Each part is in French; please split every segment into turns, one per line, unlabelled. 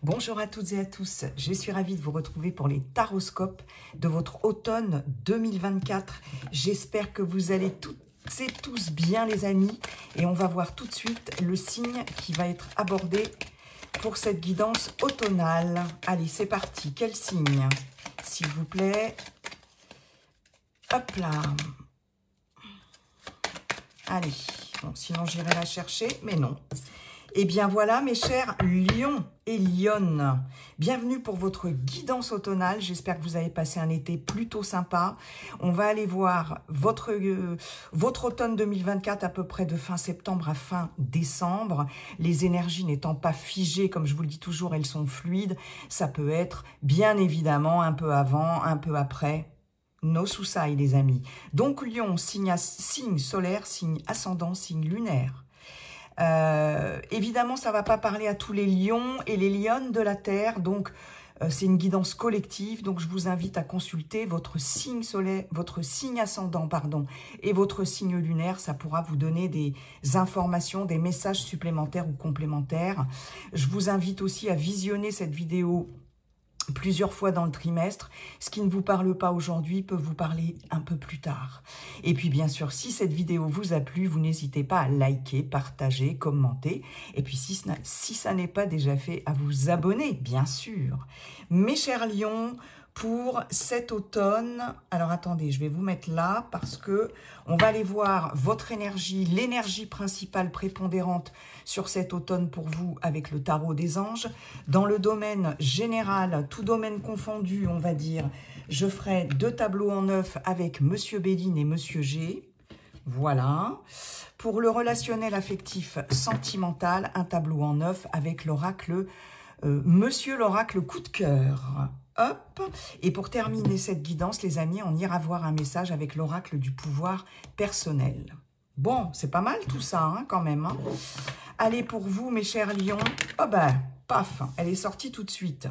Bonjour à toutes et à tous, je suis ravie de vous retrouver pour les taroscopes de votre automne 2024. J'espère que vous allez toutes et tous bien les amis et on va voir tout de suite le signe qui va être abordé pour cette guidance automnale. Allez, c'est parti, quel signe s'il vous plaît? Hop là. Allez, bon, sinon j'irai la chercher, mais non. Eh bien voilà mes chers lions et lionnes, bienvenue pour votre guidance automnale. J'espère que vous avez passé un été plutôt sympa. On va aller voir votre automne 2024 à peu près de fin septembre à fin décembre. Les énergies n'étant pas figées, comme je vous le dis toujours, elles sont fluides. Ça peut être bien évidemment un peu avant, un peu après. No soucis les amis. Donc Lion, signe solaire, signe ascendant, signe lunaire. Évidemment, ça ne va pas parler à tous les lions et les lionnes de la Terre, donc c'est une guidance collective, donc je vous invite à consulter votre signe solaire, votre signe ascendant, pardon, et votre signe lunaire, ça pourra vous donner des informations, des messages supplémentaires ou complémentaires. Je vous invite aussi à visionner cette vidéo plusieurs fois dans le trimestre. Ce qui ne vous parle pas aujourd'hui peut vous parler un peu plus tard. Et puis bien sûr, si cette vidéo vous a plu, vous n'hésitez pas à liker, partager, commenter. Et puis si ça n'est pas déjà fait, à vous abonner, bien sûr. Mes chers lions, pour cet automne, alors attendez, je vais vous mettre là parce que on va aller voir votre énergie, l'énergie principale prépondérante sur cet automne pour vous avec le tarot des anges. Dans le domaine général, tout domaine confondu, on va dire, je ferai 2 tableaux en 9 avec Monsieur Béline et Monsieur G. Voilà. Pour le relationnel affectif sentimental, un tableau en 9 avec l'oracle, Monsieur l'oracle coup de cœur. Hop. Et pour terminer cette guidance, les amis, on ira voir un message avec l'oracle du pouvoir personnel. Bon, c'est pas mal tout ça, hein, quand même. Hein. Allez, pour vous, mes chers lions. Oh ben, paf, elle est sortie tout de suite.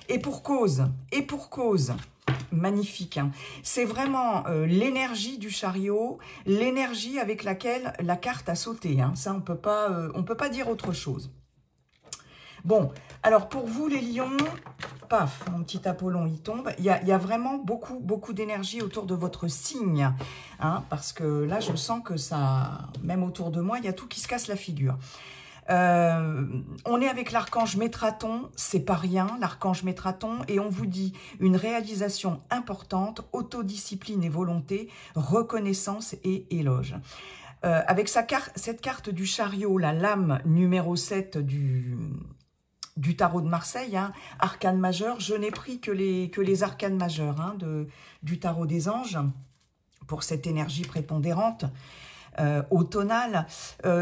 Et pour cause, magnifique. Hein. C'est vraiment l'énergie du chariot, l'énergie avec laquelle la carte a sauté. Hein. Ça, on peut pas dire autre chose. Bon, alors pour vous les lions, paf, mon petit Apollon il tombe, il y a vraiment beaucoup d'énergie autour de votre signe, hein, parce que là je sens que ça, même autour de moi, il y a tout qui se casse la figure. On est avec l'archange Métraton, c'est pas rien, l'archange Métraton, et on vous dit une réalisation importante, autodiscipline et volonté, reconnaissance et éloge. Avec cette carte du chariot, la lame numéro 7 du tarot de Marseille, hein, arcane majeur, je n'ai pris que les arcanes majeures hein, du tarot des anges pour cette énergie prépondérante automnale.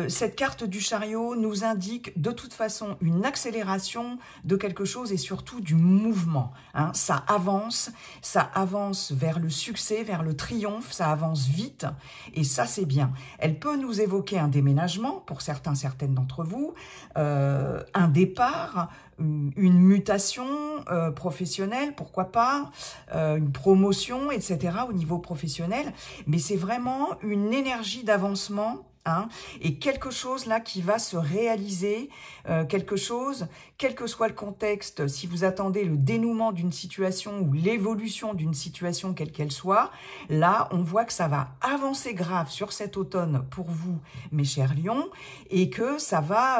Cette carte du chariot nous indique de toute façon une accélération de quelque chose et surtout du mouvement. Hein. Ça avance vers le succès, vers le triomphe, ça avance vite et ça c'est bien. Elle peut nous évoquer un déménagement pour certaines d'entre vous, un départ, une mutation professionnelle, pourquoi pas, une promotion, etc. au niveau professionnel, mais c'est vraiment une énergie d'avancement, hein, et quelque chose là qui va se réaliser, quelque chose, quel que soit le contexte, si vous attendez le dénouement d'une situation ou l'évolution d'une situation quelle qu'elle soit, là on voit que ça va avancer grave sur cet automne pour vous, mes chers lions, et que ça va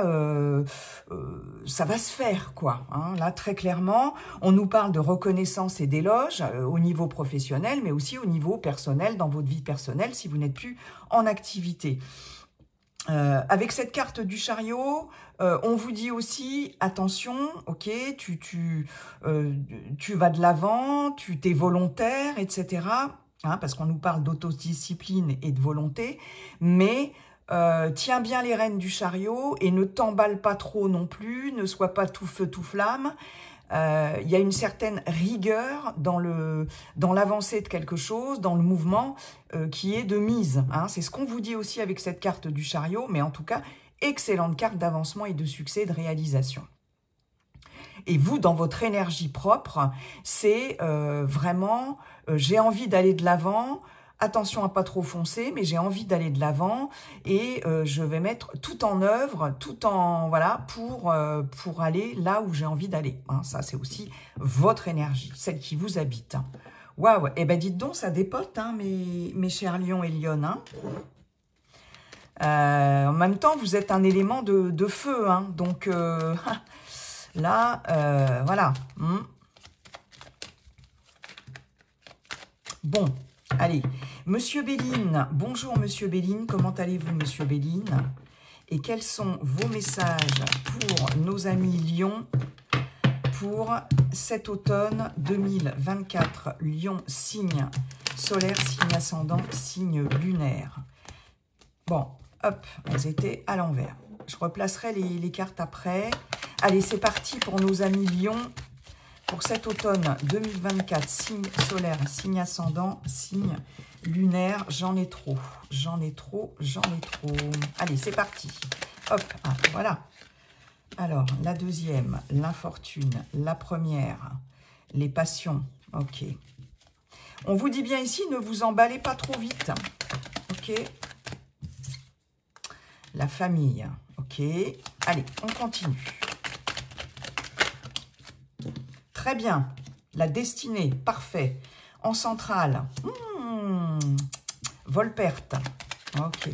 se faire, quoi. Hein. Là, très clairement, on nous parle de reconnaissance et d'éloge au niveau professionnel, mais aussi au niveau personnel, dans votre vie personnelle, si vous n'êtes plus en activité. Avec cette carte du chariot, on vous dit aussi, attention, ok, tu vas de l'avant, tu t'es volontaire, etc. Hein, parce qu'on nous parle d'autodiscipline et de volonté, mais tiens bien les rênes du chariot et ne t'emballe pas trop non plus, ne sois pas tout feu, tout flamme. Il y a une certaine rigueur dans l'avancée de quelque chose, dans le mouvement qui est de mise. Hein. C'est ce qu'on vous dit aussi avec cette carte du chariot, mais en tout cas, excellente carte d'avancement et de succès, de réalisation. Et vous, dans votre énergie propre, c'est vraiment, j'ai envie d'aller de l'avant, attention à pas trop foncer, mais j'ai envie d'aller de l'avant et je vais mettre tout en œuvre, tout en voilà pour aller là où j'ai envie d'aller. Hein, ça, c'est aussi votre énergie, celle qui vous habite. Waouh, eh ben dites donc, ça dépote, hein, mes chers lions et lionnes. Hein. En même temps, vous êtes un élément de feu, hein, donc là, voilà. Bon, allez. Monsieur Béline, bonjour Monsieur Béline, comment allez-vous Monsieur Béline? Et quels sont vos messages pour nos amis Lions pour cet automne 2024? Lion, signe solaire, signe ascendant, signe lunaire. Bon, hop, elles étaient à l'envers. Je replacerai les cartes après. Allez, c'est parti pour nos amis Lions. Pour cet automne 2024, signe solaire, signe ascendant, signe lunaire. J'en ai trop, j'en ai trop, j'en ai trop. Allez, c'est parti. Hop, ah, voilà. Alors, la deuxième, l'infortune. La première, les passions. Ok. On vous dit bien ici, ne vous emballez pas trop vite. Ok. La famille. Ok. Allez, on continue. Très bien. La destinée. Parfait. En centrale. Volperte. Ok.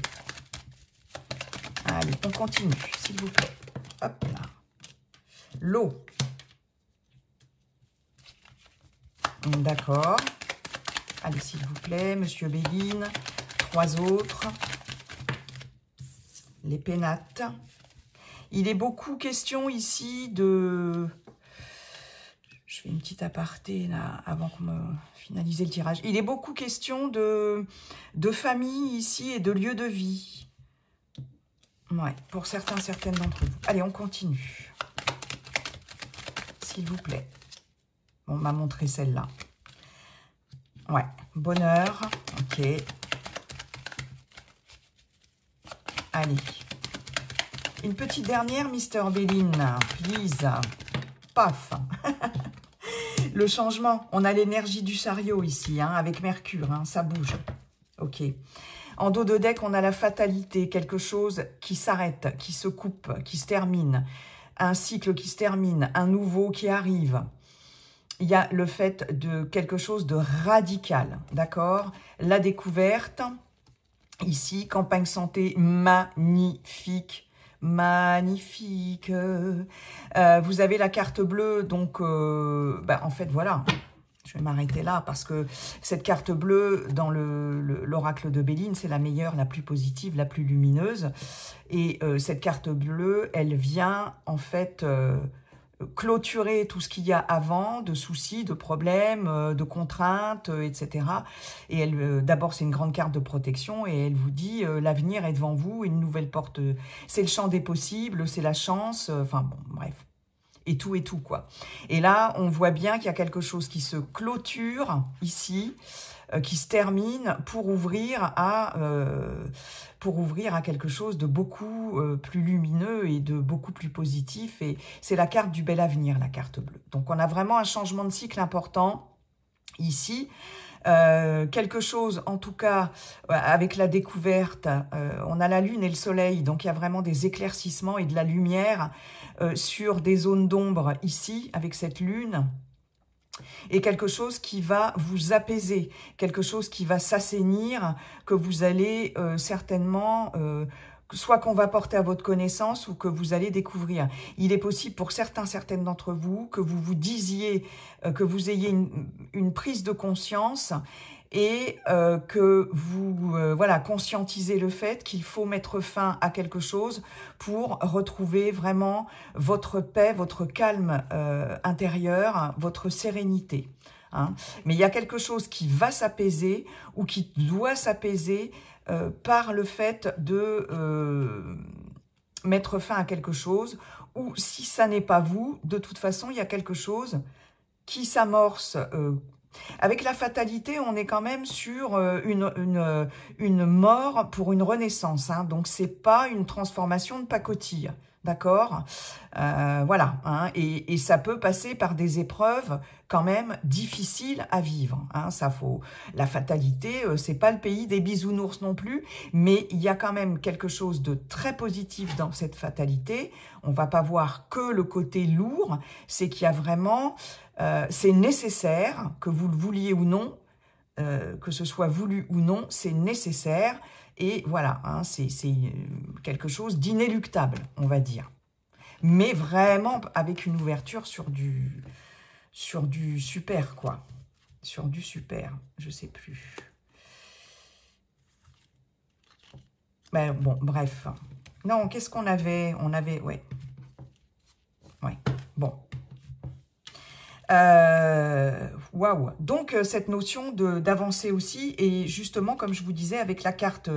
Allez, on continue, s'il vous plaît. Hop là. L'eau. D'accord. Allez, s'il vous plaît, Monsieur Béline. 3 autres. Les pénates. Il est beaucoup question ici de... Je fais une petite aparté là, avant qu'on me finalise le tirage. Il est beaucoup question de famille ici et de lieu de vie. Ouais, pour certaines d'entre vous. Allez, on continue. S'il vous plaît. Bon, on m'a montré celle-là. Ouais, bonheur. Ok. Allez. Une petite dernière, Mister Béline. Please. Paf. Le changement. On a l'énergie du chariot ici, hein, avec Mercure. Hein, ça bouge. Ok. En dos de deck, on a la fatalité. Quelque chose qui s'arrête, qui se coupe, qui se termine. Un cycle qui se termine. Un nouveau qui arrive. Il y a le fait de quelque chose de radical. D'accord? La découverte. Ici, campagne santé magnifique. Magnifique. Vous avez la carte bleue, donc en fait voilà, je vais m'arrêter là parce que cette carte bleue dans l'oracle de Béline, c'est la meilleure, la plus positive, la plus lumineuse. Et cette carte bleue, elle vient en fait clôturer tout ce qu'il y a avant, de soucis, de problèmes, de contraintes, etc. Et elle, d'abord, c'est une grande carte de protection et elle vous dit l'avenir est devant vous, une nouvelle porte. C'est le champ des possibles, c'est la chance. Enfin bon, bref. Et tout, quoi. Et là, on voit bien qu'il y a quelque chose qui se clôture ici, qui se termine pour ouvrir à quelque chose de beaucoup plus lumineux et de beaucoup plus positif. Et c'est la carte du bel avenir, la carte bleue. Donc, on a vraiment un changement de cycle important ici. Quelque chose, en tout cas, avec la découverte, on a la lune et le soleil, donc il y a vraiment des éclaircissements et de la lumière sur des zones d'ombre ici, avec cette lune, et quelque chose qui va vous apaiser, quelque chose qui va s'assainir, que vous allez certainement... soit qu'on va porter à votre connaissance ou que vous allez découvrir. Il est possible pour certaines d'entre vous que vous vous disiez, que vous ayez une prise de conscience et que vous voilà, conscientisez le fait qu'il faut mettre fin à quelque chose pour retrouver vraiment votre paix, votre calme intérieur, votre sérénité. Hein. Mais il y a quelque chose qui va s'apaiser ou qui doit s'apaiser par le fait de mettre fin à quelque chose, ou si ça n'est pas vous, de toute façon, il y a quelque chose qui s'amorce. Avec la fatalité, on est quand même sur une mort pour une renaissance. Hein, donc, c'est pas une transformation de pacotille. d'accord? Voilà, hein, et ça peut passer par des épreuves quand même difficiles à vivre, hein, ça faut... La fatalité, c'est pas le pays des bisounours non plus, mais il y a quand même quelque chose de très positif dans cette fatalité. On va pas voir que le côté lourd, c'est qu'il y a vraiment... c'est nécessaire, que vous le vouliez ou non, que ce soit voulu ou non, c'est nécessaire. Et voilà, hein, c'est quelque chose d'inéluctable, on va dire. Mais vraiment avec une ouverture sur du super, quoi. Sur du super, je sais plus. Ben, bon, bref. Non, qu'est-ce qu'on avait? On avait, ouais. Ouais, bon. Waouh. Donc, cette notion d'avancer aussi, et justement, comme je vous disais, avec la carte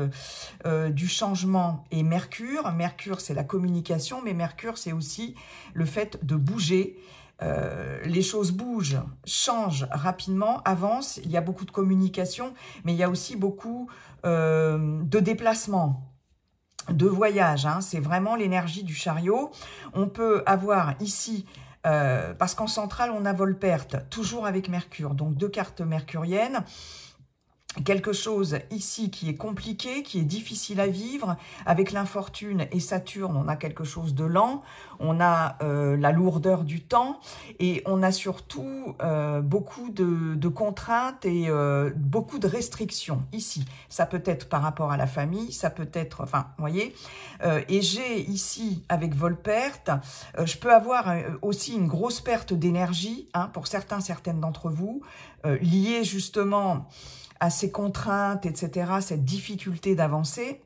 du changement et Mercure. Mercure, c'est la communication, mais Mercure, c'est aussi le fait de bouger. Les choses bougent, changent rapidement, avancent. Il y a beaucoup de communication, mais il y a aussi beaucoup de déplacements, de voyages. Hein. C'est vraiment l'énergie du chariot. On peut avoir ici... parce qu'en centrale, on a Volperte, toujours avec Mercure, donc 2 cartes mercuriennes. Quelque chose ici qui est compliqué, qui est difficile à vivre. Avec l'infortune et Saturne, on a quelque chose de lent. On a la lourdeur du temps. Et on a surtout beaucoup de contraintes et beaucoup de restrictions ici. Ça peut être par rapport à la famille, ça peut être... Enfin, vous voyez. Et j'ai ici, avec Volperte, je peux avoir aussi une grosse perte d'énergie, hein, pour certaines d'entre vous, liée justement... à ces contraintes, etc., cette difficulté d'avancer,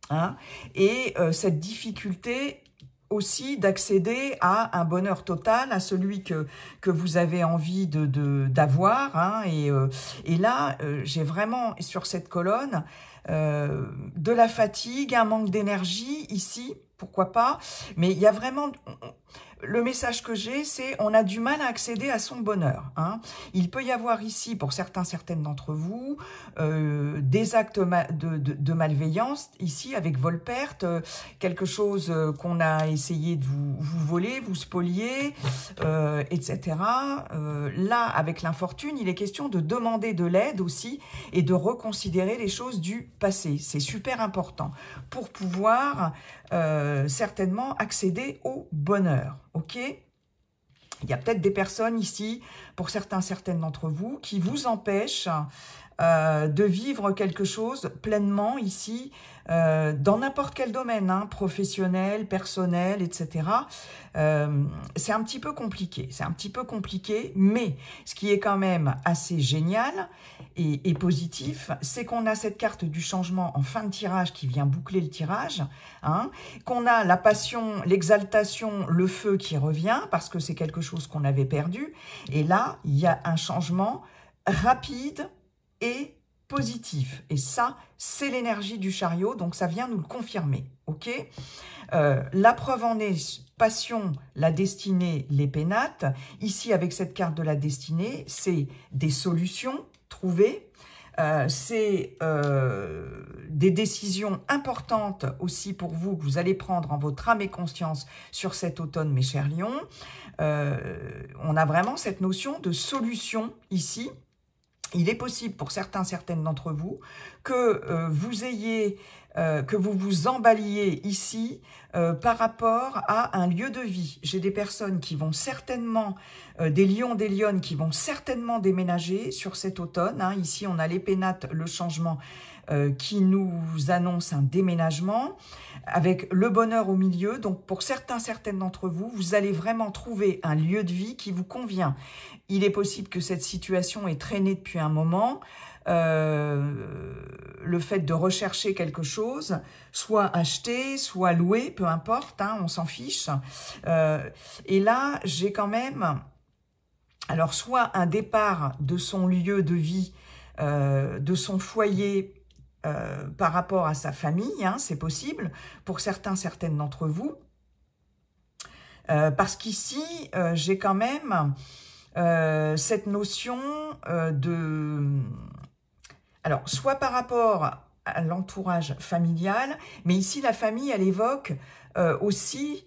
hein, et cette difficulté aussi d'accéder à un bonheur total, à celui que vous avez envie d'avoir, hein, et là, j'ai vraiment, sur cette colonne, de la fatigue, un manque d'énergie, ici, pourquoi pas, mais il y a vraiment... Le message que j'ai, c'est on a du mal à accéder à son bonheur. Hein. Il peut y avoir ici, pour certaines d'entre vous, des actes de malveillance, ici avec Volperte, quelque chose qu'on a essayé de vous voler, vous spolier, etc. Là, avec l'infortune, il est question de demander de l'aide aussi et de reconsidérer les choses du passé. C'est super important pour pouvoir certainement accéder au bonheur. Ok ? Il y a peut-être des personnes ici, pour certaines d'entre vous, qui vous empêchent de vivre quelque chose pleinement ici, dans n'importe quel domaine, hein, professionnel, personnel, etc. C'est un petit peu compliqué, mais ce qui est quand même assez génial et positif, c'est qu'on a cette carte du changement en fin de tirage qui vient boucler le tirage, hein, qu'on a la passion, l'exaltation, le feu qui revient, parce que c'est quelque chose qu'on avait perdu, et là, il y a un changement rapide et positif. Et ça, c'est l'énergie du chariot, donc ça vient nous le confirmer. Ok ? La preuve en est, passion, la destinée, les pénates. Ici, avec cette carte de la destinée, c'est des solutions trouvées. C'est des décisions importantes aussi pour vous, que vous allez prendre en votre âme et conscience sur cet automne, mes chers lions. On a vraiment cette notion de solution ici. Il est possible pour certaines d'entre vous que vous ayez, que vous vous emballiez ici par rapport à un lieu de vie. J'ai des personnes qui vont certainement, des lions, des lionnes qui vont certainement déménager sur cet automne. Hein. Ici, on a les pénates, le changement qui nous annonce un déménagement avec le bonheur au milieu. Donc, pour certaines d'entre vous, vous allez vraiment trouver un lieu de vie qui vous convient. Il est possible que cette situation ait traîné depuis un moment. Le fait de rechercher quelque chose, soit acheter, soit louer, peu importe, hein, on s'en fiche. Et là, j'ai quand même, alors soit un départ de son lieu de vie, de son foyer, par rapport à sa famille, hein, c'est possible pour certaines d'entre vous, parce qu'ici, j'ai quand même cette notion de... Alors, soit par rapport à l'entourage familial, mais ici, la famille, elle évoque aussi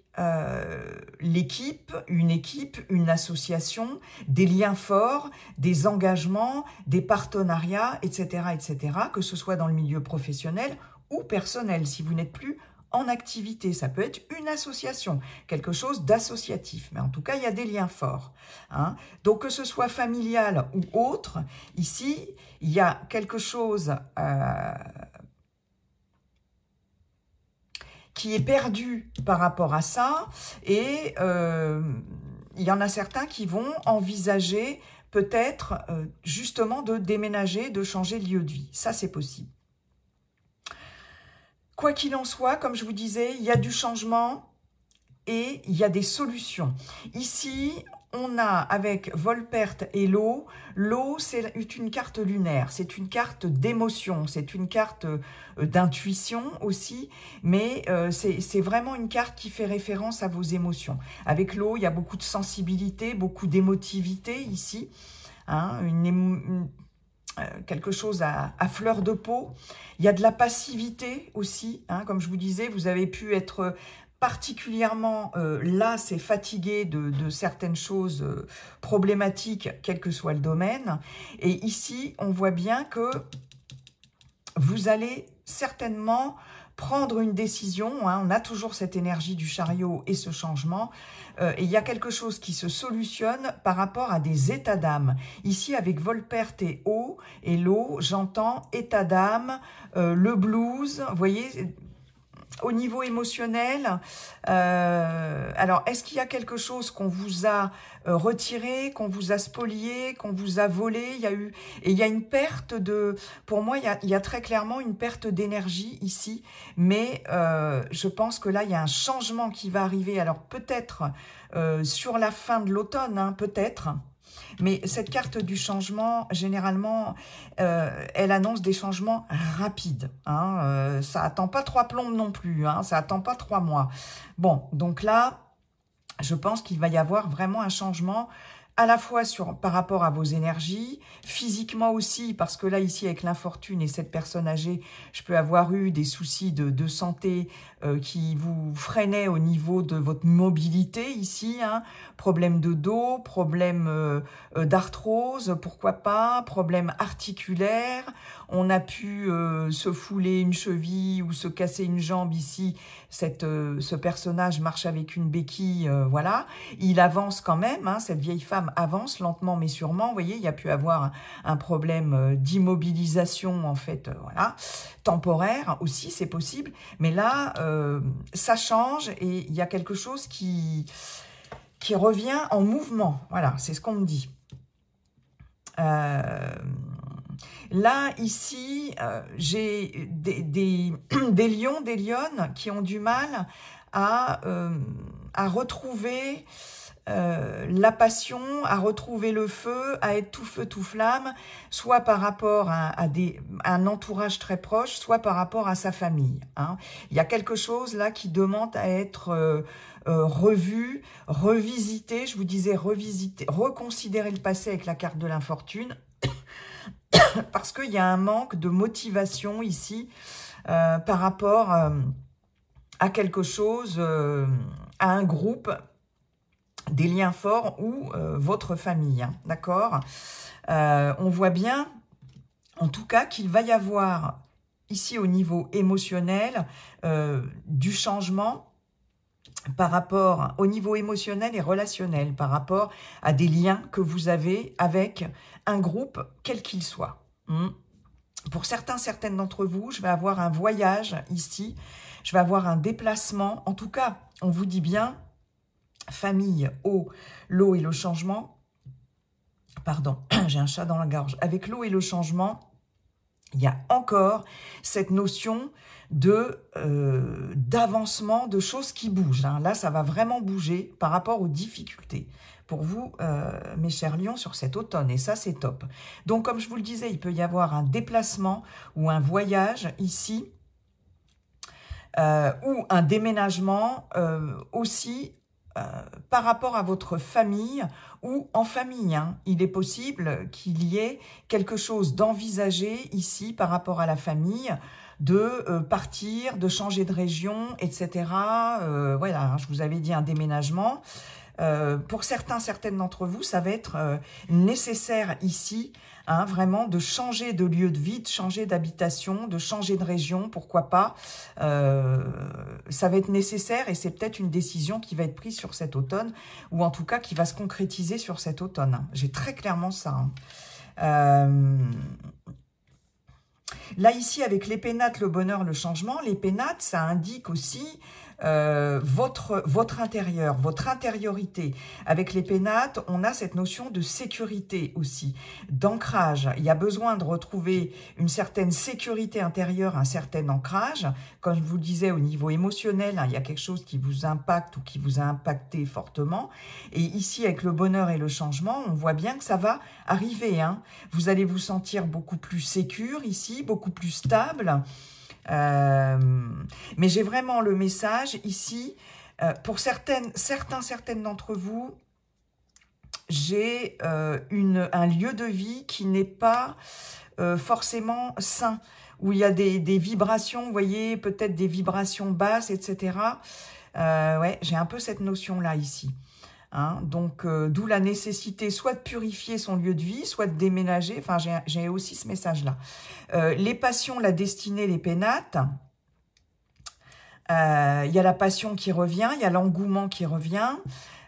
l'équipe, une association, des liens forts, des engagements, des partenariats, etc., etc., que ce soit dans le milieu professionnel ou personnel, si vous n'êtes plus en activité. Ça peut être une association, quelque chose d'associatif, mais en tout cas, il y a des liens forts. Hein. Donc, que ce soit familial ou autre, ici, il y a quelque chose qui est perdu par rapport à ça, et il y en a certains qui vont envisager peut-être justement de déménager, de changer de lieu de vie. Ça, c'est possible. Quoi qu'il en soit, comme je vous disais, il y a du changement et il y a des solutions. Ici, on a avec Volperte et l'eau, c'est une carte lunaire, c'est une carte d'émotion, c'est une carte d'intuition aussi, mais c'est vraiment une carte qui fait référence à vos émotions. Avec l'eau, il y a beaucoup de sensibilité, beaucoup d'émotivité ici, hein, quelque chose à fleur de peau. Il y a de la passivité aussi, hein, comme je vous disais, vous avez pu être particulièrement las et fatigué de certaines choses problématiques, quel que soit le domaine. Et ici, on voit bien que vous allez certainement prendre une décision, hein, on a toujours cette énergie du chariot et ce changement, et il y a quelque chose qui se solutionne par rapport à des états d'âme. Ici, avec Volperte et l'eau, j'entends état d'âme, le blues, vous voyez, au niveau émotionnel. Alors, est-ce qu'il y a quelque chose qu'on vous a retiré, qu'on vous a spolié, qu'on vous a volé? Il y a une perte de... Pour moi, il y a très clairement une perte d'énergie ici, mais je pense que là, il y a un changement qui va arriver. Alors, peut-être sur la fin de l'automne, hein, peut-être. Mais cette carte du changement, généralement, elle annonce des changements rapides. Hein, ça attend pas 3 plombes non plus, hein, ça attend pas 3 mois. Bon, donc là, je pense qu'il va y avoir vraiment un changement à la fois par rapport à vos énergies, physiquement aussi, parce que là, ici, avec l'infortune et cette personne âgée, je peux avoir eu des soucis de santé qui vous freinaient au niveau de votre mobilité ici, hein, problème de dos, problème d'arthrose, pourquoi pas, problème articulaire, on a pu se fouler une cheville ou se casser une jambe ici, ce personnage marche avec une béquille, voilà, il avance quand même, hein, cette vieille femme avance lentement mais sûrement, vous voyez, il y a pu avoir un problème d'immobilisation en fait, voilà, temporaire aussi, c'est possible, mais là, ça change et il y a quelque chose qui revient en mouvement, voilà, c'est ce qu'on me dit. Là, ici, j'ai des lions, des lionnes qui ont du mal à retrouver la passion, à retrouver le feu, à être tout feu, tout flamme, soit par rapport à un entourage très proche, soit par rapport à sa famille. Hein. Il y a quelque chose là qui demande à être revu, revisité, je vous disais revisiter, reconsidérer le passé avec la carte de l'infortune, parce qu'il y a un manque de motivation ici par rapport à quelque chose, à un groupe, des liens forts ou votre famille, hein, d'accord. On voit bien, en tout cas, qu'il va y avoir ici au niveau émotionnel du changement par rapport au niveau émotionnel et relationnel, par rapport à des liens que vous avez avec un groupe, quel qu'il soit. Pour certaines d'entre vous, je vais avoir un voyage ici, je vais avoir un déplacement. En tout cas, on vous dit bien, famille, l'eau et le changement. Pardon, j'ai un chat dans la gorge. Avec l'eau et le changement, il y a encore cette notion d'avancement, de choses qui bougent. Hein. Là, ça va vraiment bouger par rapport aux difficultés pour vous, mes chers lions, sur cet automne. Et ça, c'est top. Donc, comme je vous le disais, il peut y avoir un déplacement ou un voyage ici, ou un déménagement aussi par rapport à votre famille ou en famille. Hein. Il est possible qu'il y ait quelque chose d'envisagé ici par rapport à la famille, de partir, de changer de région, etc. Voilà, hein, je vous avais dit un déménagement. Pour certaines d'entre vous, ça va être nécessaire ici, hein, vraiment de changer de lieu de vie, de changer d'habitation, de changer de région, pourquoi pas. Ça va être nécessaire et c'est peut-être une décision qui va être prise sur cet automne, ou en tout cas qui va se concrétiser sur cet automne. Hein. J'ai très clairement ça. Hein. Là, ici, avec les pénates, le bonheur, le changement, les pénates, ça indique aussi votre intérieur, votre intériorité. Avec les pénates, on a cette notion de sécurité aussi, d'ancrage. Il y a besoin de retrouver une certaine sécurité intérieure, un certain ancrage. Comme je vous le disais, au niveau émotionnel, hein, il y a quelque chose qui vous impacte ou qui vous a impacté fortement. Et ici, avec le bonheur et le changement, on voit bien que ça va arriver. Hein. Vous allez vous sentir beaucoup plus sécure ici, beaucoup plus stable. Mais j'ai vraiment le message ici, pour certaines d'entre vous, j'ai un lieu de vie qui n'est pas forcément sain, où il y a des vibrations, vous voyez, peut-être des vibrations basses, etc. Ouais, j'ai un peu cette notion-là ici. Hein, donc, d'où la nécessité soit de purifier son lieu de vie, soit de déménager. Enfin, j'ai aussi ce message-là. Les passions, la destinée, les pénates. Il y a la passion qui revient, il y a l'engouement qui revient.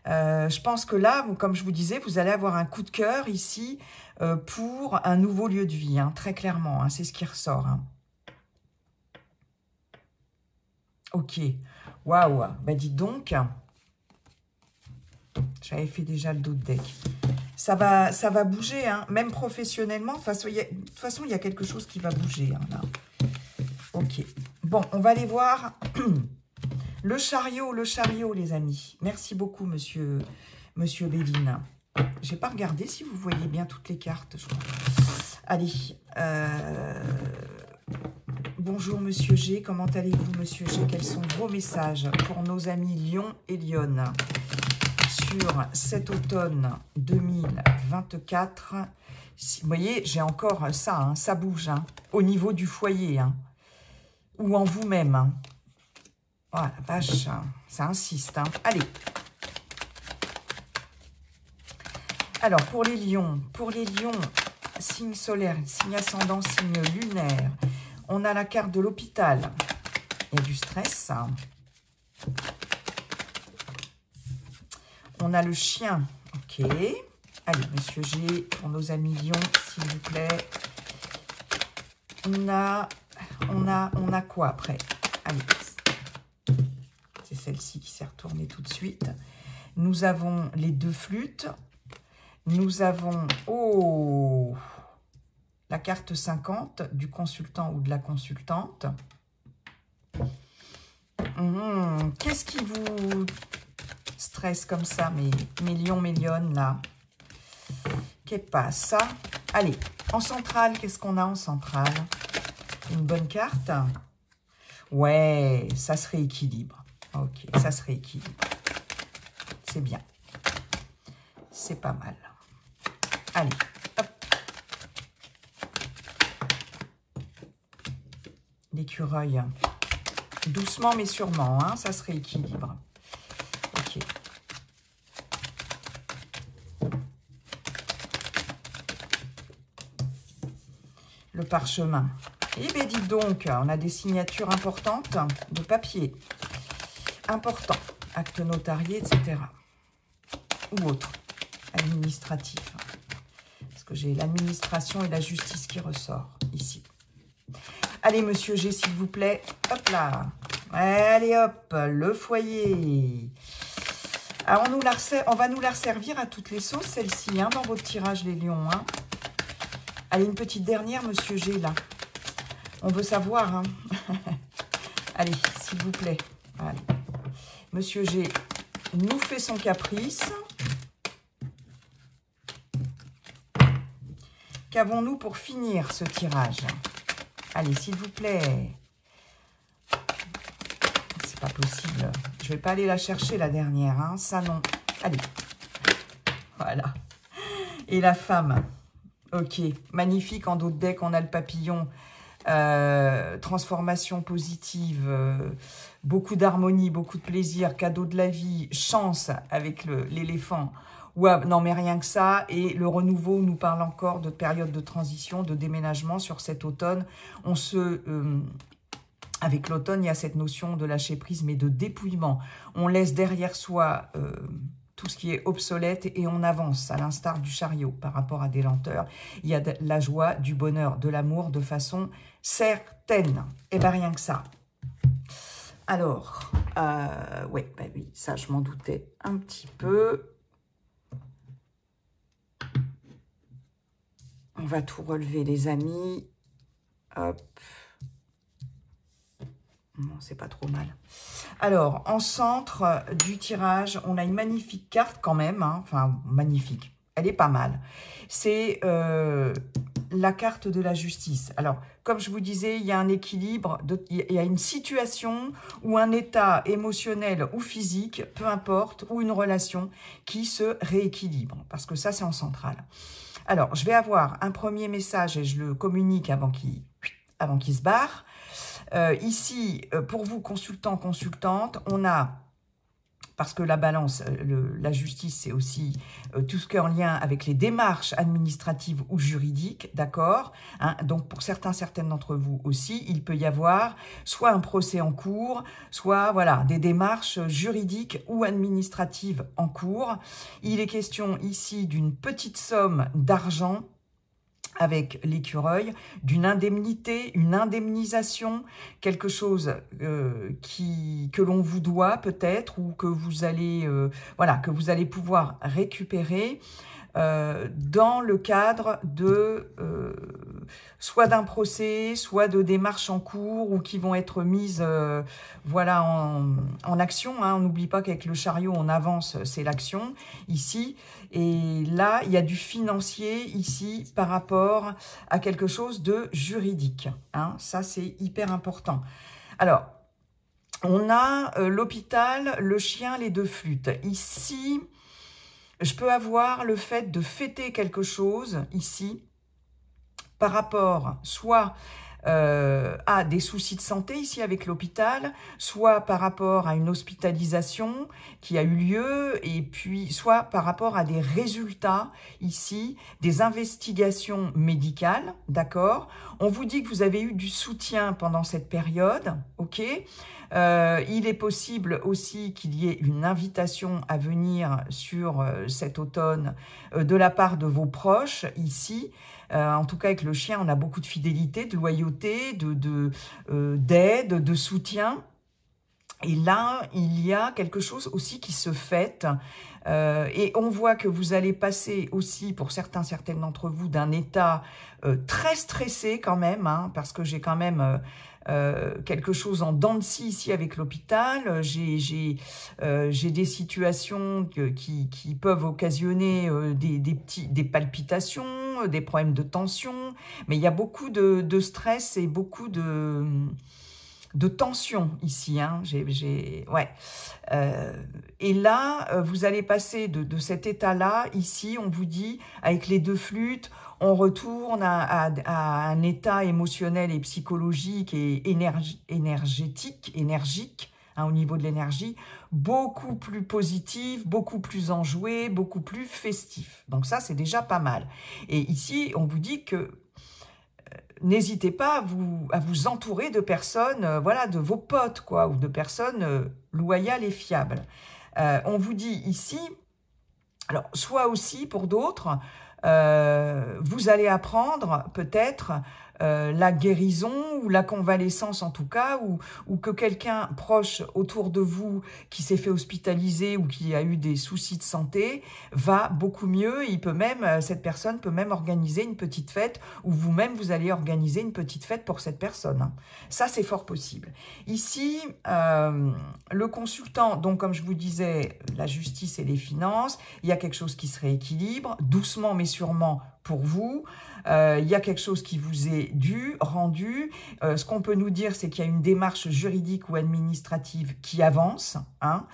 Je pense que là, comme je vous disais, vous allez avoir un coup de cœur ici pour un nouveau lieu de vie, hein, très clairement. Hein, c'est ce qui ressort. Hein. Ok. Waouh. Bah, dites donc... J'avais fait déjà le dos de deck. Ça va bouger, hein, même professionnellement. De toute façon, il y a quelque chose qui va bouger. Hein, là. Ok. Bon, on va aller voir le chariot, les amis. Merci beaucoup, monsieur Béline. J'ai pas regardé si vous voyez bien toutes les cartes, je crois. Allez. Bonjour, monsieur G. Comment allez-vous, monsieur G? Quels sont vos messages pour nos amis Lion et Lyon sur cet automne 2024. Vous voyez, j'ai encore ça, hein, ça bouge, hein, au niveau du foyer, hein, ou en vous-même. Hein. Oh la vache, hein, ça insiste. Hein. Allez. Alors, pour les lions, signe solaire, signe ascendant, signe lunaire, on a la carte de l'hôpital. Il y a du stress. Hein. On a le chien. Ok. Allez, monsieur G, pour nos amis lions, s'il vous plaît. On a quoi après? Allez. C'est celle-ci qui s'est retournée tout de suite. Nous avons les deux flûtes. Nous avons, oh, la carte 50 du consultant ou de la consultante. Qu'est-ce qui vous stresse comme ça, mes lions, mes lionnes, là? Qu'est-ce passe ça? Allez, en centrale, qu'est-ce qu'on a en centrale? Une bonne carte. Ouais, ça se rééquilibre. Ok, ça se rééquilibre. C'est bien. C'est pas mal. Allez, hop. L'écureuil. Doucement mais sûrement, hein, ça se rééquilibre. Ok. Le parchemin. Eh bien, dites donc, on a des signatures importantes de papier. Important. Actes notariés, etc. Ou autre. Administratif. Parce que j'ai l'administration et la justice qui ressort ici. Allez, monsieur G, s'il vous plaît. Hop là. Allez, hop. Le foyer. Alors, on va nous la resservir à toutes les sauces, celle-ci, hein, dans votre tirage, les lions. Hein. Allez, une petite dernière, monsieur G, là. On veut savoir. Hein. Allez, s'il vous plaît. Allez. Monsieur G nous fait son caprice. Qu'avons-nous pour finir ce tirage? Allez, s'il vous plaît. C'est pas possible. Je vais pas aller la chercher, la dernière. Hein. Ça, non. Allez. Voilà. Et la femme. Ok. Magnifique. En dos de deck, on a le papillon transformation positive, beaucoup d'harmonie, beaucoup de plaisir, cadeau de la vie, chance avec l'éléphant. Ouais, non, mais rien que ça. Et le renouveau nous parle encore de période de transition, de déménagement sur cet automne. Avec l'automne, il y a cette notion de lâcher prise, mais de dépouillement. On laisse derrière soi tout ce qui est obsolète et on avance, à l'instar du chariot, par rapport à des lenteurs. Il y a de la joie, du bonheur, de l'amour, de façon certaine. Et bien, rien que ça. Alors, ouais, bah oui, ça, je m'en doutais un petit peu. On va tout relever, les amis. Hop. Non, c'est pas trop mal. Alors, en centre du tirage, on a une magnifique carte quand même. Hein. Enfin, magnifique. Elle est pas mal. C'est la carte de la justice. Alors, comme je vous disais, il y a un équilibre, il y a une situation ou un état émotionnel ou physique, peu importe, ou une relation qui se rééquilibre. Parce que ça, c'est en centrale. Alors, je vais avoir un premier message et je le communique avant qu'il se barre. Ici, pour vous, consultants, consultantes, on a, parce que la balance, la justice, c'est aussi tout ce qui est en lien avec les démarches administratives ou juridiques, d'accord, hein, donc, pour certaines d'entre vous aussi, il peut y avoir soit un procès en cours, soit, voilà, des démarches juridiques ou administratives en cours. Il est question ici d'une petite somme d'argent, avec l'écureuil, d'une indemnité, une indemnisation, quelque chose que l'on vous doit peut-être ou que vous allez, voilà, que vous allez pouvoir récupérer dans le cadre de soit d'un procès, soit de démarches en cours ou qui vont être mises voilà, en action. Hein. On n'oublie pas qu'avec le chariot, on avance, c'est l'action ici. Et là, il y a du financier ici par rapport à quelque chose de juridique. Hein. Ça, c'est hyper important. Alors, on a l'hôpital, le chien, les deux flûtes. Ici, je peux avoir le fait de fêter quelque chose ici par rapport soit à des soucis de santé ici avec l'hôpital, soit par rapport à une hospitalisation qui a eu lieu, et puis soit par rapport à des résultats ici, des investigations médicales, d'accord? On vous dit que vous avez eu du soutien pendant cette période, ok? Il est possible aussi qu'il y ait une invitation à venir sur cet automne de la part de vos proches ici. En tout cas, avec le chien, on a beaucoup de fidélité, de loyauté, d'aide, de soutien. Et là, il y a quelque chose aussi qui se fête. Et on voit que vous allez passer aussi, pour certaines d'entre vous, d'un état très stressé quand même, hein, parce que j'ai quand même quelque chose en dents de scie ici avec l'hôpital. J'ai des situations qui peuvent occasionner des palpitations, des problèmes de tension, mais il y a beaucoup de stress et beaucoup de tension ici, hein. Ouais. Et là, vous allez passer de cet état-là, ici, on vous dit, avec les deux flûtes, on retourne à un état émotionnel et psychologique et énergique, hein, au niveau de l'énergie, beaucoup plus positif, beaucoup plus enjoué, beaucoup plus festif. Donc ça, c'est déjà pas mal. Et ici, on vous dit que n'hésitez pas à vous entourer de personnes, voilà, de vos potes, quoi, ou de personnes loyales et fiables. On vous dit ici, alors, soit aussi pour d'autres, vous allez apprendre peut-être la guérison ou la convalescence en tout cas, ou que quelqu'un proche autour de vous qui s'est fait hospitaliser ou qui a eu des soucis de santé va beaucoup mieux. Il peut même, cette personne peut même organiser une petite fête, ou vous-même vous allez organiser une petite fête pour cette personne. Ça, c'est fort possible. Ici, le consultant, donc comme je vous disais, la justice et les finances, il y a quelque chose qui se rééquilibre, doucement mais sûrement, pour vous. Il y a quelque chose qui vous est dû, rendu. Ce qu'on peut nous dire, c'est qu'il y a une démarche juridique ou administrative qui avance. Hein.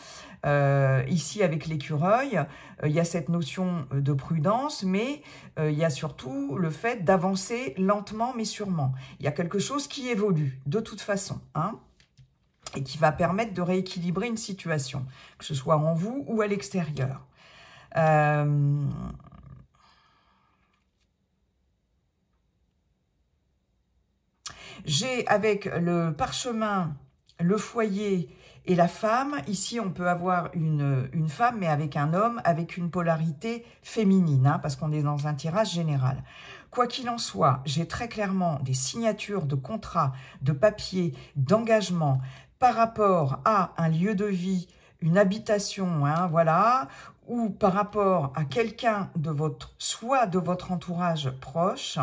Ici, avec l'écureuil, il y a cette notion de prudence, mais il y a surtout le fait d'avancer lentement mais sûrement. Il y a quelque chose qui évolue, de toute façon, hein, et qui va permettre de rééquilibrer une situation, que ce soit en vous ou à l'extérieur. J'ai avec le parchemin, le foyer et la femme. Ici, on peut avoir une femme, mais avec un homme, avec une polarité féminine, hein, parce qu'on est dans un tirage général. Quoi qu'il en soit, j'ai très clairement des signatures de contrats, de papiers, d'engagement par rapport à un lieu de vie, une habitation, hein, voilà, ou par rapport à quelqu'un de soit de votre entourage proche,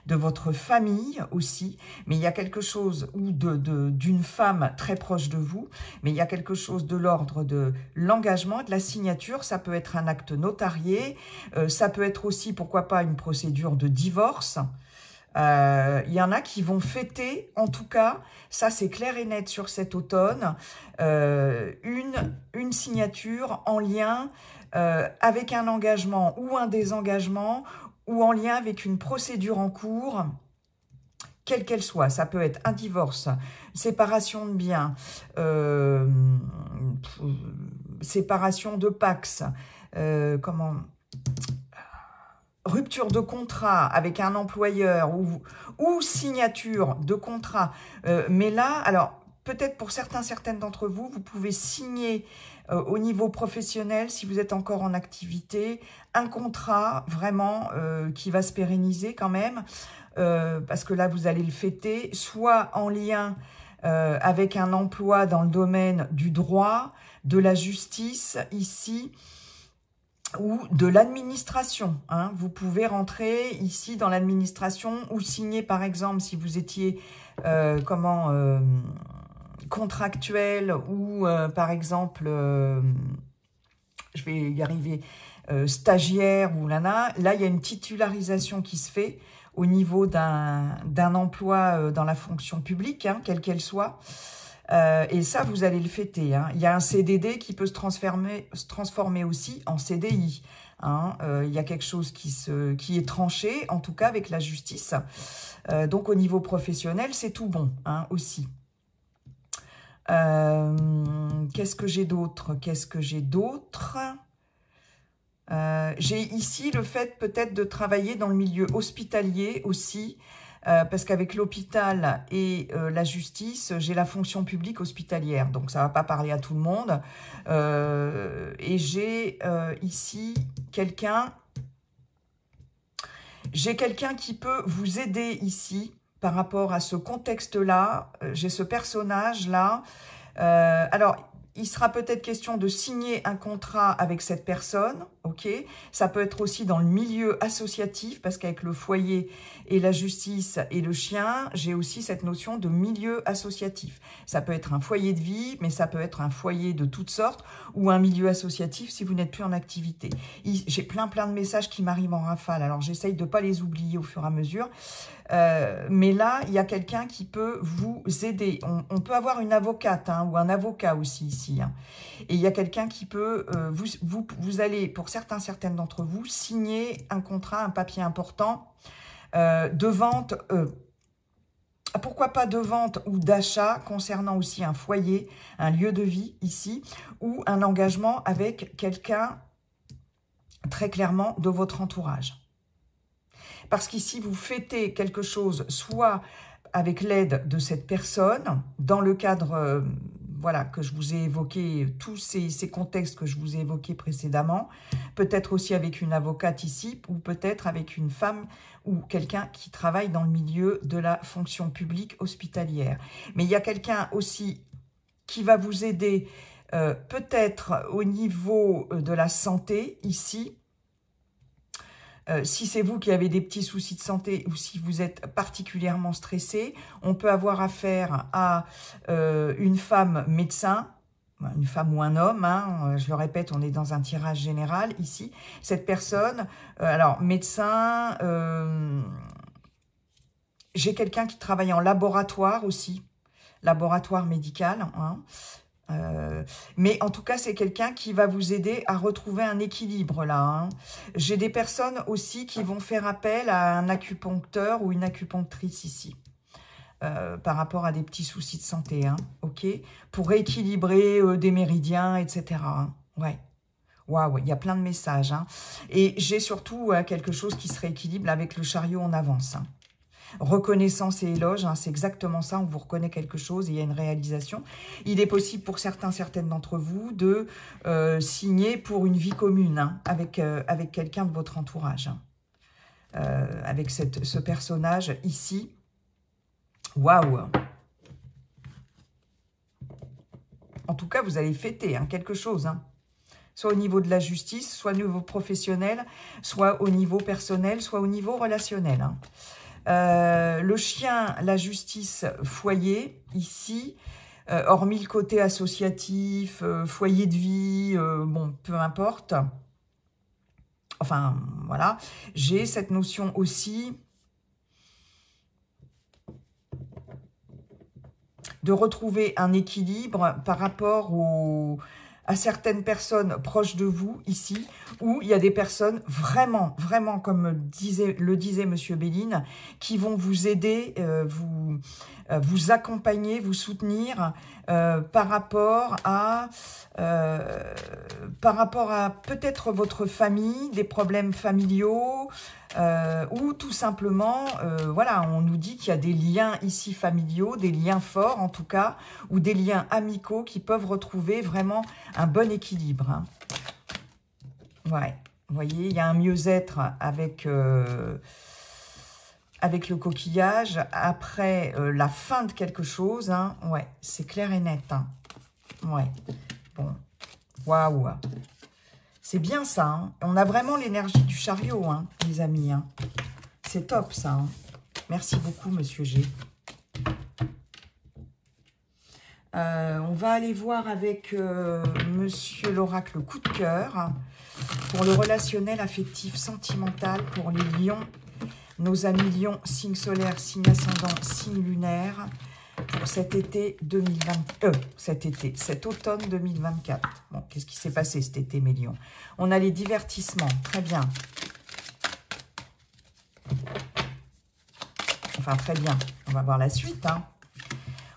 de votre famille aussi, mais il y a quelque chose, ou d'une femme très proche de vous, mais il y a quelque chose de l'ordre de l'engagement, de la signature. Ça peut être un acte notarié, ça peut être aussi, pourquoi pas, une procédure de divorce. Il y en a qui vont fêter, en tout cas, ça c'est clair et net sur cet automne, une signature en lien avec un engagement ou un désengagement, ou en lien avec une procédure en cours, quelle qu'elle soit. Ça peut être un divorce, séparation de biens, séparation de Pax, rupture de contrat avec un employeur ou signature de contrat. Mais là, alors, peut-être pour certaines d'entre vous, vous pouvez signer au niveau professionnel, si vous êtes encore en activité, un contrat vraiment qui va se pérenniser quand même, parce que là, vous allez le fêter, soit en lien avec un emploi dans le domaine du droit, de la justice, ici, ou de l'administration. Hein. Vous pouvez rentrer ici dans l'administration ou signer, par exemple, si vous étiez contractuel ou, par exemple, je vais y arriver, stagiaire ou là, il y a une titularisation qui se fait au niveau d'un emploi dans la fonction publique, hein, quelle qu'elle soit. Et ça, vous allez le fêter. Hein. Il y a un CDD qui peut se transformer aussi en CDI. Hein. Il y a quelque chose qui est tranché, en tout cas avec la justice. Donc au niveau professionnel, c'est tout bon, hein, aussi. Qu'est-ce que j'ai d'autre? J'ai ici le fait peut-être de travailler dans le milieu hospitalier aussi, parce qu'avec l'hôpital et la justice, j'ai la fonction publique hospitalière, donc ça ne va pas parler à tout le monde. Et j'ai ici quelqu'un qui peut vous aider ici par rapport à ce contexte-là. J'ai ce personnage-là. Alors, il sera peut-être question de signer un contrat avec cette personne, ok? Ça peut être aussi dans le milieu associatif, parce qu'avec le foyer et la justice et le chien, j'ai aussi cette notion de milieu associatif. Ça peut être un foyer de vie, mais ça peut être un foyer de toutes sortes, ou un milieu associatif si vous n'êtes plus en activité. J'ai plein de messages qui m'arrivent en rafale, alors j'essaye de ne pas les oublier au fur et à mesure. Mais là, il y a quelqu'un qui peut vous aider. On peut avoir une avocate, hein, ou un avocat aussi ici. Hein. Et il y a quelqu'un qui peut, vous allez, pour certaines d'entre vous, signer un contrat, un papier important de vente, pourquoi pas de vente ou d'achat concernant aussi un foyer, un lieu de vie ici, ou un engagement avec quelqu'un très clairement de votre entourage. Parce qu'ici, vous fêtez quelque chose, soit avec l'aide de cette personne, dans le cadre, voilà, que je vous ai évoqué, tous ces contextes que je vous ai évoqués précédemment, peut-être aussi avec une avocate ici, ou peut-être avec une femme ou quelqu'un qui travaille dans le milieu de la fonction publique hospitalière. Mais il y a quelqu'un aussi qui va vous aider, peut-être au niveau de la santé, ici. Si c'est vous qui avez des petits soucis de santé ou si vous êtes particulièrement stressé, on peut avoir affaire à une femme médecin, une femme ou un homme, hein, je le répète, on est dans un tirage général ici. Cette personne, alors médecin, j'ai quelqu'un qui travaille en laboratoire aussi, laboratoire médical, hein. Mais en tout cas, c'est quelqu'un qui va vous aider à retrouver un équilibre là, hein. J'ai des personnes aussi qui vont faire appel à un acupuncteur ou une acupunctrice ici. Par rapport à des petits soucis de santé, hein, ok, pour rééquilibrer des méridiens, etc. Hein, ouais, waouh, il y a plein de messages, hein. Et j'ai surtout quelque chose qui se rééquilibre avec le chariot en avance, hein. Reconnaissance et éloge, hein, c'est exactement ça, on vous reconnaît quelque chose et il y a une réalisation. Il est possible pour certaines d'entre vous de signer pour une vie commune, hein, avec quelqu'un de votre entourage, hein. Avec ce personnage ici. Waouh! En tout cas, vous allez fêter, hein, quelque chose, hein. Soit au niveau de la justice, soit au niveau professionnel, soit au niveau personnel, soit au niveau relationnel, hein. Le chien, la justice, foyer, ici, hormis le côté associatif, foyer de vie, bon, peu importe. Enfin, voilà. J'ai cette notion aussi de retrouver un équilibre par rapport à certaines personnes proches de vous, ici, où il y a des personnes vraiment, vraiment, comme le disait Monsieur Béline, qui vont vous aider, vous accompagner, vous soutenir par rapport à peut-être votre famille, des problèmes familiaux, ou tout simplement, voilà, on nous dit qu'il y a des liens ici familiaux, des liens forts en tout cas, ou des liens amicaux qui peuvent retrouver vraiment un bon équilibre, hein. Ouais, vous voyez, il y a un mieux-être avec le coquillage, après la fin de quelque chose, hein. Ouais, c'est clair et net, hein. Ouais, bon, waouh. C'est bien ça, hein. On a vraiment l'énergie du chariot, hein, les amis, hein. C'est top ça, hein. Merci beaucoup, Monsieur G. On va aller voir avec Monsieur l'oracle coup de cœur pour le relationnel, affectif, sentimental pour les lions. Nos amis lions, signe solaire, signe ascendant, signe lunaire pour cet été 2020, cet automne 2024. Bon, qu'est-ce qui s'est passé cet été, mes lions? On a les divertissements, très bien. Enfin, très bien. On va voir la suite, hein.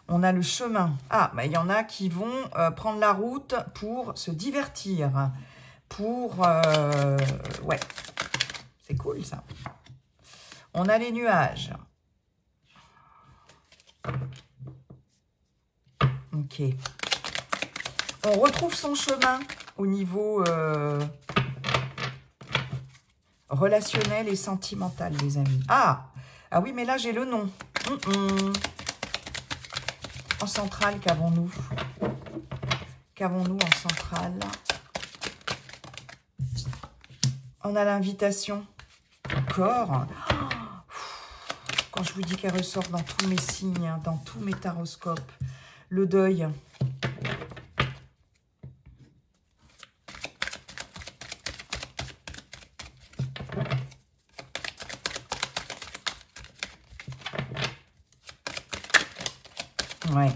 On a le chemin. Ah, bah, il y en a qui vont prendre la route pour se divertir. Pour... ouais, c'est cool, ça. On a les nuages. Ok. On retrouve son chemin au niveau relationnel et sentimental, les amis. Ah oui, mais là, j'ai le nom. En centrale, qu'avons-nous? Qu'avons-nous en centrale? On a l'invitation. Encore. Quand je vous dis qu'elle ressort dans tous mes signes, hein, dans tous mes taroscopes. Le deuil. Ouais.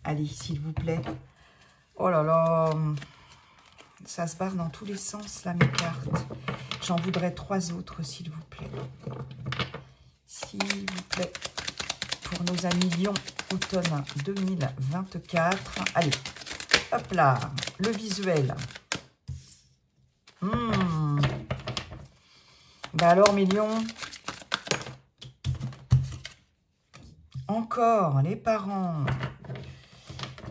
Allez, s'il vous plaît. Oh là là. Ça se barre dans tous les sens, là, mes cartes. J'en voudrais 3 autres, s'il vous plaît. S'il vous plaît. Pour nos amis Lion, automne 2024. Allez, hop là. Le visuel. Bah alors, mes lions. Encore, les parents.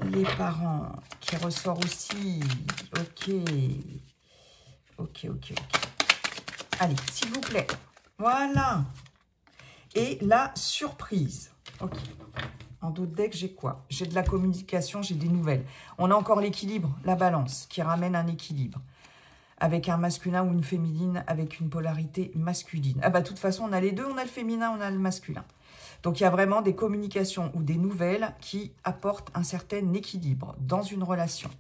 Les parents qui ressort aussi. Ok. Ok. Allez, s'il vous plaît. Voilà. Et la surprise. Ok. En d'autres decks, j'ai quoi? J'ai de la communication, j'ai des nouvelles. On a encore l'équilibre, la balance, qui ramène un équilibre. Avec un masculin ou une féminine, avec une polarité masculine. Ah bah, de toute façon, on a les deux. On a le féminin, on a le masculin. Donc, il y a vraiment des communications ou des nouvelles qui apportent un certain équilibre dans une relation.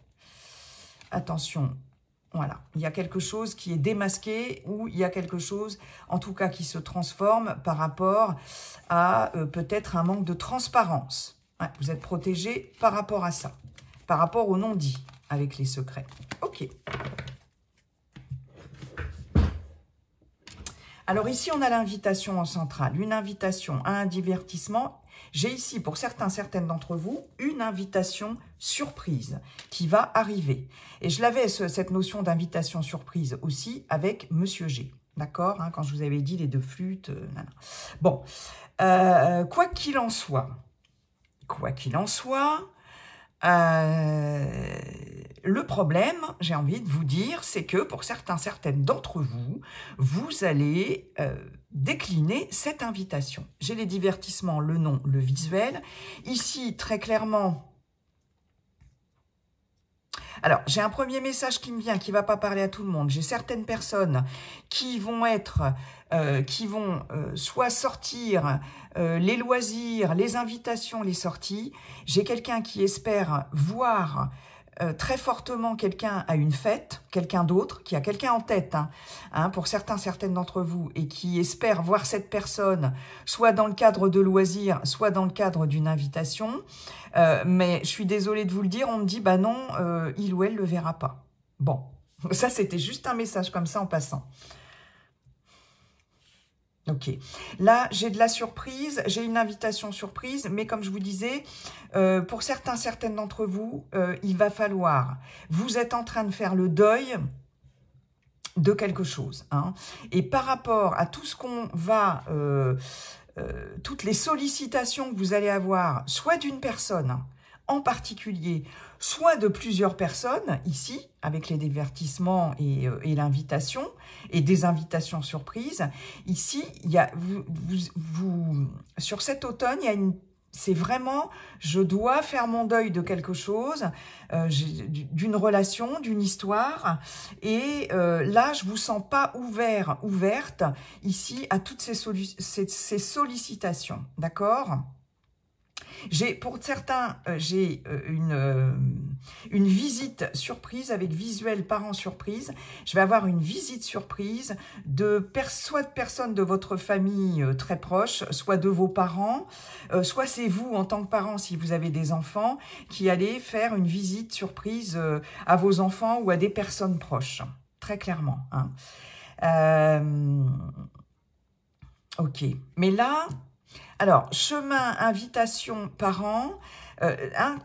Attention, voilà, il y a quelque chose qui est démasqué ou il y a quelque chose, en tout cas, qui se transforme par rapport à peut-être un manque de transparence. Ouais, vous êtes protégé par rapport à ça, par rapport au non-dit avec les secrets. Ok. Alors ici, on a l'invitation en centrale, une invitation à un divertissement. J'ai ici, pour certaines d'entre vous, une invitation surprise qui va arriver. Et je l'avais, cette notion d'invitation surprise aussi, avec Monsieur G. D'accord, hein, quand je vous avais dit les deux flûtes. Bon, quoi qu'il en soit, le problème, j'ai envie de vous dire, c'est que pour certaines d'entre vous, vous allez décliner cette invitation. J'ai les divertissements, le nom, le visuel. Ici, très clairement... Alors, j'ai un premier message qui me vient, qui ne va pas parler à tout le monde. J'ai certaines personnes qui vont soit sortir les loisirs, les invitations, les sorties. J'ai quelqu'un qui espère voir très fortement quelqu'un à une fête, quelqu'un d'autre, qui a quelqu'un en tête, pour certaines d'entre vous, et qui espère voir cette personne, soit dans le cadre de loisirs, soit dans le cadre d'une invitation. Mais je suis désolée de vous le dire, on me dit, bah non, il ou elle ne le verra pas. Bon, ça c'était juste un message comme ça en passant. Ok, là j'ai de la surprise, j'ai une invitation surprise, mais comme je vous disais, pour certaines d'entre vous, il va falloir, vous êtes en train de faire le deuil de quelque chose, et par rapport à tout ce qu'on va, toutes les sollicitations que vous allez avoir, soit d'une personne en particulier, soit de plusieurs personnes, ici, avec les divertissements et l'invitation, et des invitations surprises. Ici, il y a, sur cet automne, il y a c'est vraiment, je dois faire mon deuil de quelque chose, d'une relation, d'une histoire, et là, je vous sens pas ouverte, ici, à toutes ces sollicitations, d'accord ? Pour certains, j'ai une visite surprise avec visuel parent surprise. Je vais avoir une visite surprise soit de personnes de votre famille très proche, soit de vos parents, soit c'est vous en tant que parents, si vous avez des enfants, qui allez faire une visite surprise à vos enfants ou à des personnes proches, très clairement. Ok, mais là... Alors, chemin, invitation, parents,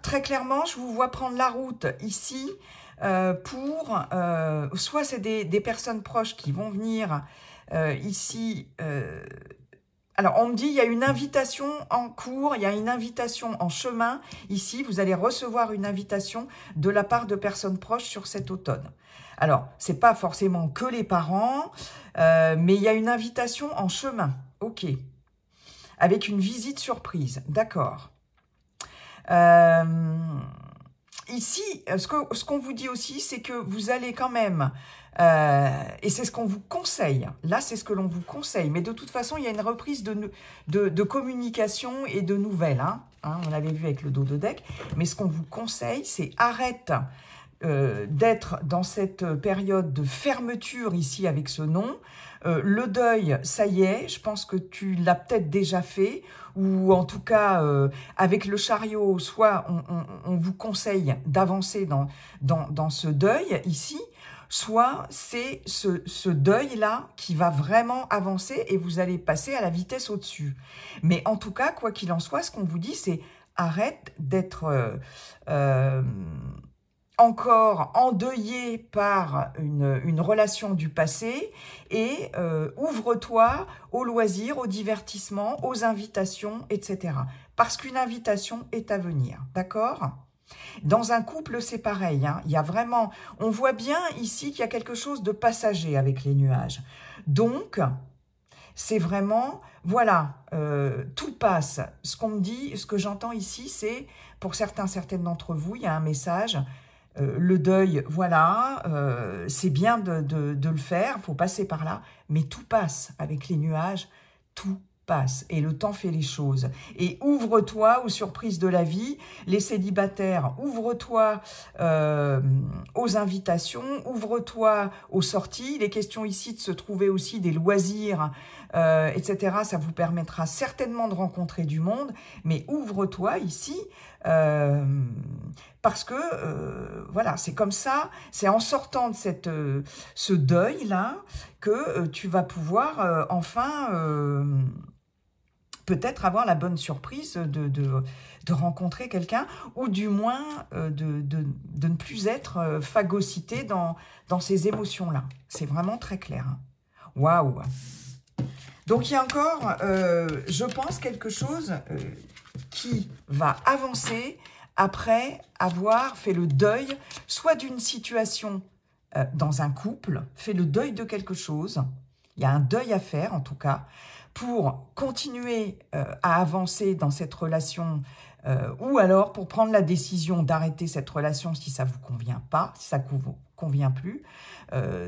très clairement, je vous vois prendre la route ici pour, soit c'est des personnes proches qui vont venir ici. Alors, on me dit, il y a une invitation en cours, il y a une invitation en chemin. Ici, vous allez recevoir une invitation de la part de personnes proches sur cet automne. Alors, ce n'est pas forcément que les parents, mais il y a une invitation en chemin. Ok. Avec une visite surprise, d'accord. Ici, ce qu'on vous dit aussi, c'est que vous allez quand même, et c'est ce qu'on vous conseille, là c'est ce que l'on vous conseille, mais de toute façon, il y a une reprise de communication et de nouvelles, on l'avait vu avec le dos de deck, mais ce qu'on vous conseille, c'est arrête d'être dans cette période de fermeture ici avec ce nom. Le deuil, ça y est, je pense que tu l'as peut-être déjà fait, ou en tout cas, avec le chariot, soit on vous conseille d'avancer dans ce deuil ici, soit c'est ce deuil-là qui va vraiment avancer et vous allez passer à la vitesse au-dessus. Mais en tout cas, quoi qu'il en soit, ce qu'on vous dit, c'est arrête d'être... encore endeuillé par une relation du passé et ouvre-toi aux loisirs, au divertissement, aux invitations, etc. Parce qu'une invitation est à venir, d'accord ? Dans un couple, c'est pareil, il y a vraiment, on voit bien ici qu'il y a quelque chose de passager avec les nuages. Donc, c'est vraiment, voilà, tout passe. Ce qu'on me dit, ce que j'entends ici, c'est, pour certaines d'entre vous, il y a un message... le deuil, voilà, c'est bien de le faire, il faut passer par là, mais tout passe avec les nuages, tout passe et le temps fait les choses. Et ouvre-toi aux surprises de la vie. Les célibataires, ouvre-toi aux invitations, ouvre-toi aux sorties. Il est question ici de se trouver aussi des loisirs, etc. Ça vous permettra certainement de rencontrer du monde, mais ouvre-toi ici parce que voilà, c'est comme ça, c'est en sortant de ce deuil-là que tu vas pouvoir enfin peut-être avoir la bonne surprise de rencontrer quelqu'un, ou du moins de ne plus être phagocyté dans ces émotions-là. C'est vraiment très clair. Waouh! Donc il y a encore, je pense, quelque chose qui va avancer après avoir fait le deuil, soit d'une situation dans un couple, fait le deuil de quelque chose. Il y a un deuil à faire, en tout cas, pour continuer à avancer dans cette relation, ou alors pour prendre la décision d'arrêter cette relation si ça ne vous convient pas, si ça ne vous convient plus,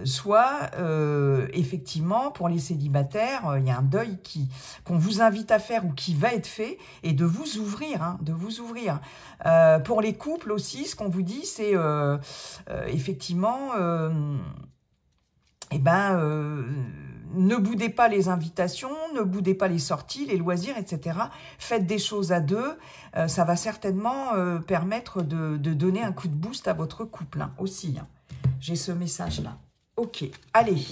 soit effectivement pour les célibataires, il y a un deuil qu'on vous invite à faire ou qui va être fait, et de vous ouvrir, hein, de vous ouvrir. Pour les couples aussi, ce qu'on vous dit, c'est effectivement, ne boudez pas les invitations, ne boudez pas les sorties, les loisirs, etc. Faites des choses à deux. Ça va certainement permettre de donner un coup de boost à votre couple, hein, aussi. Hein. J'ai ce message-là. Ok, allez.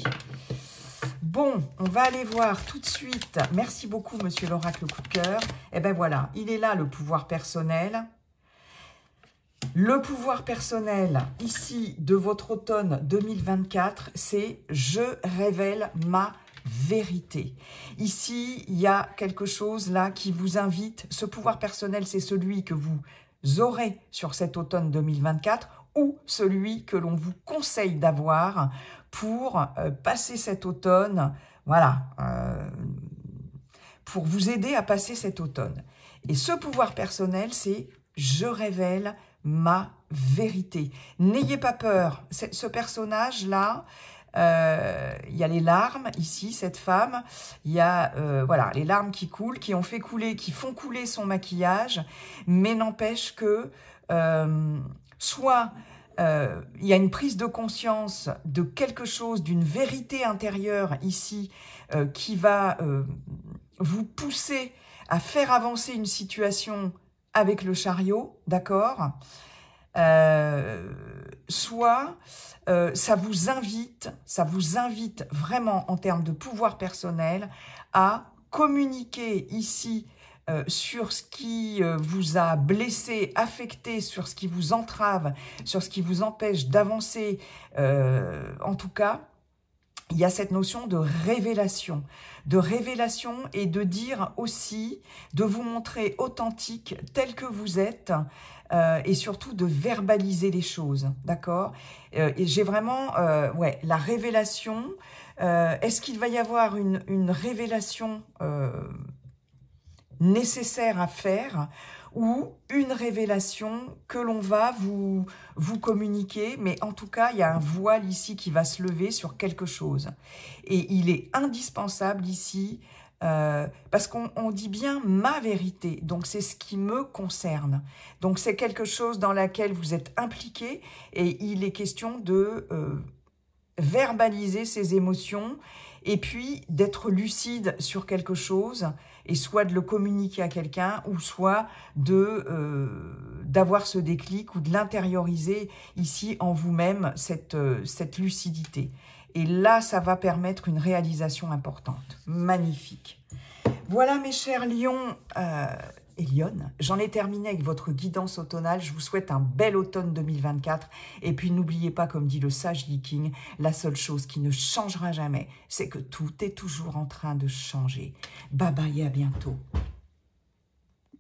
Bon, on va aller voir tout de suite. Merci beaucoup, monsieur l'oracle coup de cœur. Eh bien voilà, il est là, le pouvoir personnel. Le pouvoir personnel, ici, de votre automne 2024, c'est « Je révèle ma vérité ». Ici, il y a quelque chose là qui vous invite. Ce pouvoir personnel, c'est celui que vous aurez sur cet automne 2024 ou celui que l'on vous conseille d'avoir pour passer cet automne, voilà, pour vous aider à passer cet automne. Et ce pouvoir personnel, c'est « Je révèle ma vérité ». N'ayez pas peur. Ce personnage-là, il y a les larmes ici, cette femme. Il y a voilà, les larmes qui coulent, qui font couler son maquillage, mais n'empêche que soit il y a une prise de conscience de quelque chose, d'une vérité intérieure ici, qui va vous pousser à faire avancer une situation avec le chariot, d'accord, soit ça vous invite vraiment en termes de pouvoir personnel à communiquer ici sur ce qui vous a blessé, affecté, sur ce qui vous entrave, sur ce qui vous empêche d'avancer. En tout cas, il y a cette notion de révélation et de dire aussi, de vous montrer authentique tel que vous êtes, et surtout de verbaliser les choses, d'accord? Et j'ai vraiment, ouais, la révélation. Est-ce qu'il va y avoir une révélation nécessaire à faire, ou une révélation que l'on va vous communiquer, mais en tout cas, il y a un voile ici qui va se lever sur quelque chose. Et il est indispensable ici, parce qu'on dit bien « ma vérité », donc c'est ce qui me concerne. Donc c'est quelque chose dans laquelle vous êtes impliqué, et il est question de verbaliser ses émotions, et puis d'être lucide sur quelque chose, et soit de le communiquer à quelqu'un, ou soit d'avoir ce déclic, ou de l'intérioriser ici en vous-même, cette lucidité. Et là, ça va permettre une réalisation importante. Magnifique. Voilà mes chers lions et lionnes, j'en ai terminé avec votre guidance automnale. Je vous souhaite un bel automne 2024. Et puis n'oubliez pas, comme dit le sage Viking, la seule chose qui ne changera jamais, c'est que tout est toujours en train de changer. Bye bye et à bientôt.